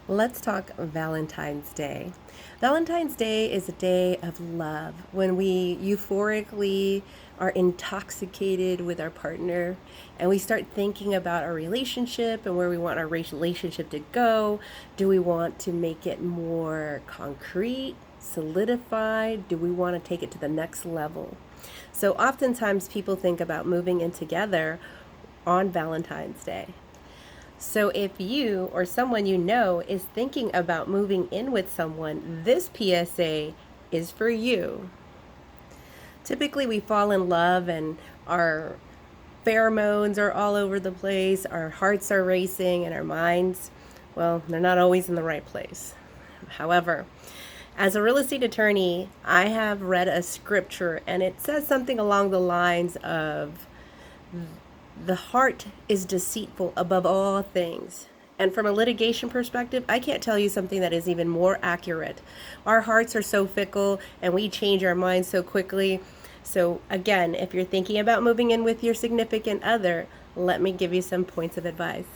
Let's talk Valentine's Day. Valentine's Day is a day of love when we euphorically are intoxicated with our partner and we start thinking about our relationship and where we want our relationship to go. Do we want to make it more concrete, solidified? Do we want to take it to the next level? So oftentimes people think about moving in together on Valentine's Day. So, if you or someone you know is thinking about moving in with someone, this PSA is for you. Typically, we fall in love and our pheromones are all over the place, our hearts are racing, and our minds, well, they're not always in the right place. However, as a real estate attorney, I have read a scripture and it says something along the lines of the heart is deceitful above all things. And from a litigation perspective, I can't tell you something that is even more accurate. Our hearts are so fickle and we change our minds so quickly. So again, if you're thinking about moving in with your significant other, let me give you some points of advice.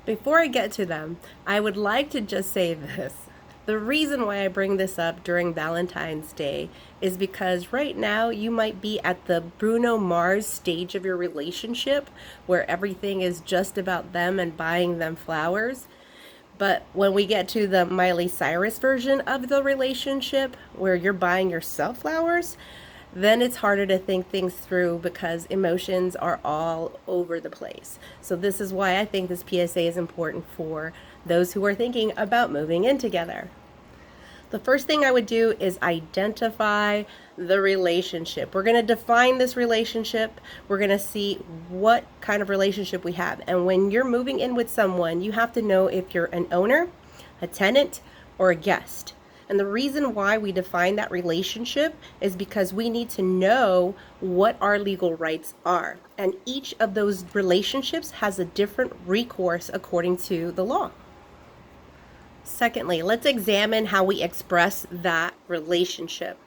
Before I get to them, I would like to just say this. The reason why I bring this up during Valentine's Day is because right now you might be at the Bruno Mars stage of your relationship where everything is just about them and buying them flowers. But when we get to the Miley Cyrus version of the relationship where you're buying yourself flowers, then it's harder to think things through because emotions are all over the place. So this is why I think this PSA is important for those who are thinking about moving in together. The first thing I would do is identify the relationship. We're going to define this relationship. We're going to see what kind of relationship we have. And when you're moving in with someone, you have to know if you're an owner, a tenant, or a guest. And the reason why we define that relationship is because we need to know what our legal rights are. And each of those relationships has a different recourse according to the law. Secondly, let's examine how we express that relationship.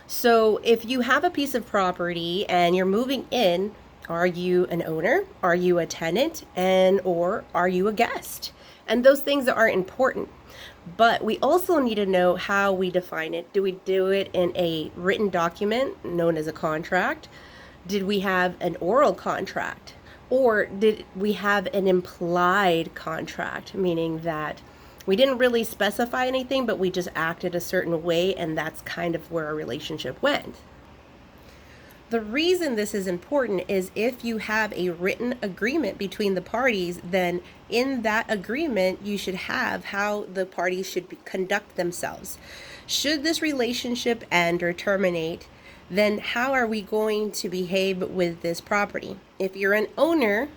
So if you have a piece of property and you're moving in, are you an owner? Are you a tenant? Or are you a guest? And those things are important. But we also need to know how we define it. Do we do it in a written document known as a contract? Did we have an oral contract? Or did we have an implied contract, meaning that we didn't really specify anything, but we just acted a certain way, and that's kind of where our relationship went? The reason this is important is if you have a written agreement between the parties, then in that agreement, you should have how the parties should conduct themselves. Should this relationship end or terminate, then how are we going to behave with this property? If you're an owner,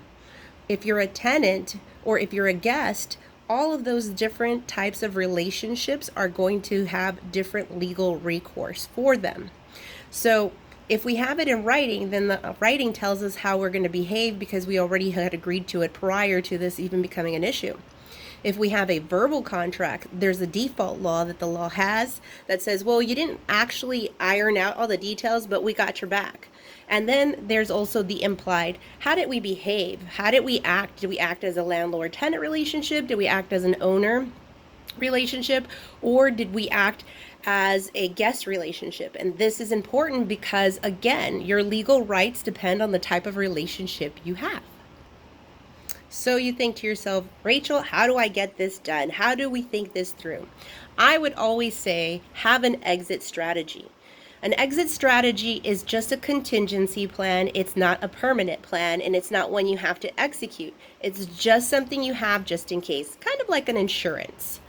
if you're a tenant, or if you're a guest, all of those different types of relationships are going to have different legal recourse for them. So if we have it in writing, then the writing tells us how we're going to behave because we already had agreed to it prior to this even becoming an issue. If we have a verbal contract, there's a default law that the law has that says, well, you didn't actually iron out all the details, but we got your back. And then there's also the implied. How did we behave? How did we act? Did we act as a landlord-tenant relationship? Did we act as an owner relationship? Or did we act as a guest relationship? And this is important because, again, your legal rights depend on the type of relationship you have. So you think to yourself, Rachel, how do I get this done? How do we think this through? I would always say have an exit strategy. An exit strategy is just a contingency plan. It's not a permanent plan, and it's not one you have to execute. It's just something you have just in case, kind of like an insurance.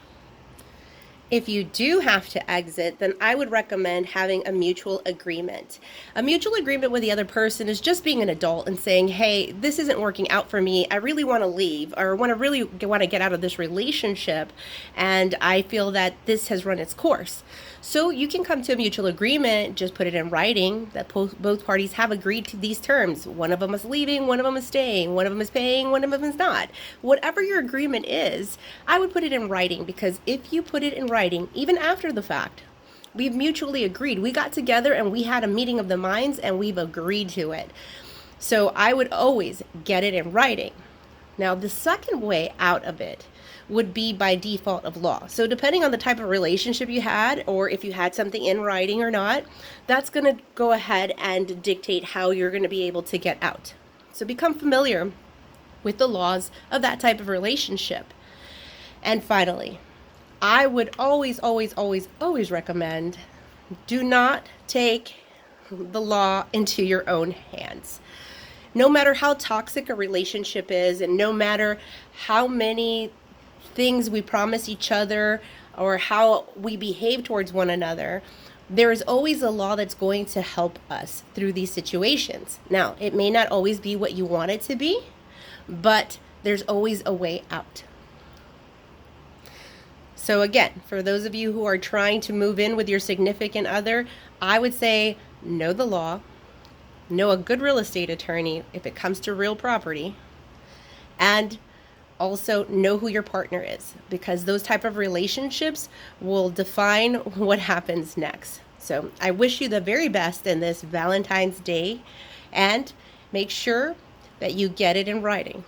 If you do have to exit, then I would recommend having a mutual agreement. A mutual agreement with the other person is just being an adult and saying, hey, this isn't working out for me. I really want to leave or really want to get out of this relationship. And I feel that this has run its course. So you can come to a mutual agreement, just put it in writing that both parties have agreed to these terms. One of them is leaving, one of them is staying, one of them is paying, one of them is not. Whatever your agreement is, I would put it in writing because if you put it in writing, even after the fact, we've mutually agreed. We got together and we had a meeting of the minds and we've agreed to it. So I would always get it in writing. Now, the second way out of it would be by default of law. So depending on the type of relationship you had, or if you had something in writing or not, that's going to go ahead and dictate how you're going to be able to get out. So become familiar with the laws of that type of relationship. And finally, I would always, always, always, always recommend, do not take the law into your own hands. No matter how toxic a relationship is, and no matter how many things we promise each other or how we behave towards one another, there is always a law that's going to help us through these situations. Now, it may not always be what you want it to be, but there's always a way out. So again, for those of you who are trying to move in with your significant other, I would say know the law, know a good real estate attorney if it comes to real property, and also know who your partner is, because those type of relationships will define what happens next. So I wish you the very best in this Valentine's Day, and make sure that you get it in writing.